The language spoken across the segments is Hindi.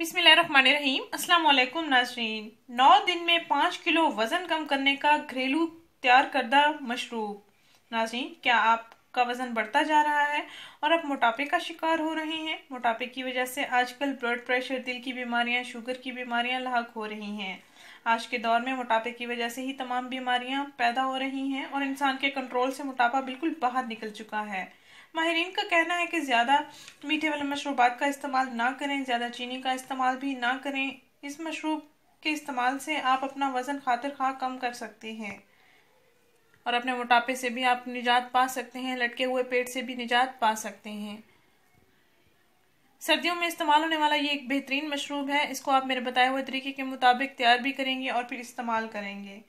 बिस्मिल्लाहिर्रहमानिर्रहीम। अस्सलाम वालेकुम नाज़रीन। 9 दिन में 5 किलो वज़न कम करने का घरेलू तैयार करदा मशरूब। नाज़रीन, क्या आपका वज़न बढ़ता जा रहा है और आप मोटापे का शिकार हो रहे हैं? मोटापे की वजह से आजकल ब्लड प्रेशर, दिल की बीमारियां, शुगर की बीमारियां लाक हो रही हैं। आज के दौर में मोटापे की वजह से ही तमाम बीमारियां पैदा हो रही हैं और इंसान के कंट्रोल से मोटापा बिल्कुल बाहर निकल चुका है। माहिरीन का कहना है कि ज़्यादा मीठे वाले मशरूबात का इस्तेमाल ना करें, ज़्यादा चीनी का इस्तेमाल भी ना करें। इस मशरूब के इस्तेमाल से आप अपना वज़न खातिर खा कम कर सकते हैं और अपने मोटापे से भी आप निजात पा सकते हैं, लटके हुए पेट से भी निजात पा सकते हैं। सर्दियों में इस्तेमाल होने वाला ये एक बेहतरीन मशरूब है। इसको आप मेरे बताए हुए तरीके के मुताबिक तैयार भी करेंगे और फिर इस्तेमाल करेंगे।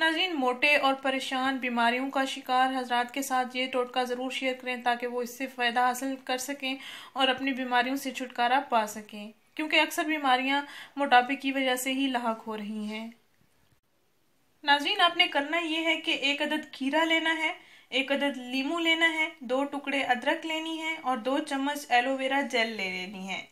नाज़रीन, मोटे और परेशान बीमारियों का शिकार हजरात के साथ ये टोटका ज़रूर शेयर करें ताकि वो इससे फ़ायदा हासिल कर सकें और अपनी बीमारियों से छुटकारा पा सकें, क्योंकि अक्सर बीमारियां मोटापे की वजह से ही लाक हो रही हैं। नाज़रीन, आपने करना ये है कि 1 अदद खीरा लेना है, 1 अदद लीमू लेना है, 2 टुकड़े अदरक लेनी है और 2 चम्मच एलोवेरा जेल ले लेनी है।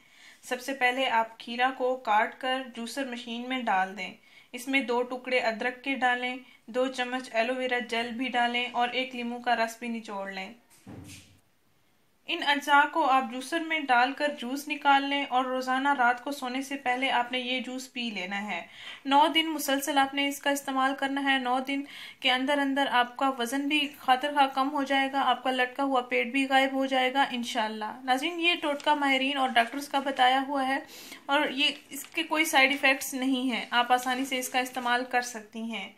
सबसे पहले आप खीरा को काट कर जूसर मशीन में डाल दें। इसमें 2 टुकड़े अदरक के डालें, 2 चम्मच एलोवेरा जेल भी डालें और 1 लीमू का रस भी निचोड़ लें। इन अज्जा को आप जूसर में डालकर जूस निकाल लें और रोज़ाना रात को सोने से पहले आपने ये जूस पी लेना है। 9 दिन मुसलसल आपने इसका इस्तेमाल करना है। 9 दिन के अंदर अंदर आपका वज़न भी खातिर खा कम हो जाएगा, आपका लटका हुआ पेट भी गायब हो जाएगा इंशाल्लाह। नाज़रीन, ये टोटका माहिरीन और डॉक्टर्स का बताया हुआ है और ये इसके कोई साइड इफ़ेक्ट्स नहीं हैं। आप आसानी से इसका इस्तेमाल कर सकती हैं।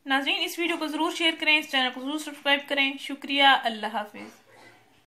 नाज़रीन, इस वीडियो को ज़रूर शेयर करें, इस चैनल को ज़रूर सब्सक्राइब करें। शुक्रिया। अल्लाह हाफिज़।